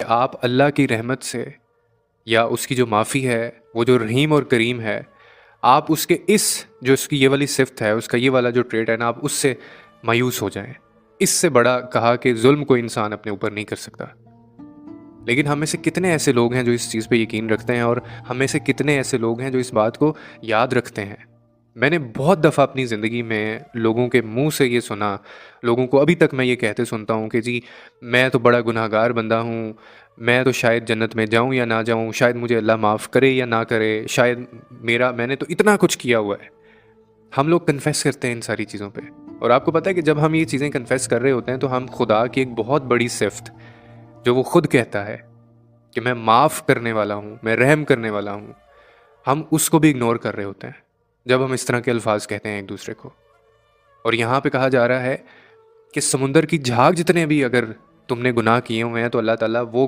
आप अल्लाह की रहमत से या उसकी जो माफ़ी है, वो जो रहीम और करीम है, आप उसके इस जो उसकी ये वाली सिफ़त है, उसका ये वाला जो ट्रेट है ना, आप उससे मायूस हो जाएँ। इससे बड़ा कहा कि ज़ुल्म कोई इंसान अपने ऊपर नहीं कर सकता। लेकिन हम में से कितने ऐसे लोग हैं जो इस चीज़ पे यकीन रखते हैं और हम में से कितने ऐसे लोग हैं जो इस बात को याद रखते हैं। मैंने बहुत दफ़ा अपनी ज़िंदगी में लोगों के मुँह से ये सुना, लोगों को अभी तक मैं ये कहते सुनता हूँ कि जी, मैं तो बड़ा गुनहगार बंदा हूँ, मैं तो शायद जन्नत में जाऊँ या ना जाऊँ, शायद मुझे अल्लाह माफ़ करे या ना करे, शायद मैंने तो इतना कुछ किया हुआ है। हम लोग कन्फेस करते हैं इन सारी चीज़ों पे, और आपको पता है कि जब हम ये चीज़ें कन्फेस कर रहे होते हैं, तो हम खुदा की एक बहुत बड़ी सिफ़त, जो वो खुद कहता है कि मैं माफ़ करने वाला हूँ, मैं रहम करने वाला हूँ, हम उसको भी इग्नोर कर रहे होते हैं, जब हम इस तरह के अल्फ़ाज़ कहते हैं एक-दूसरे को। और यहाँ पे कहा जा रहा है कि समुंदर की झाग जितने भी अगर तुमने गुनाह किए हुए हैं, तो अल्लाह ताला वो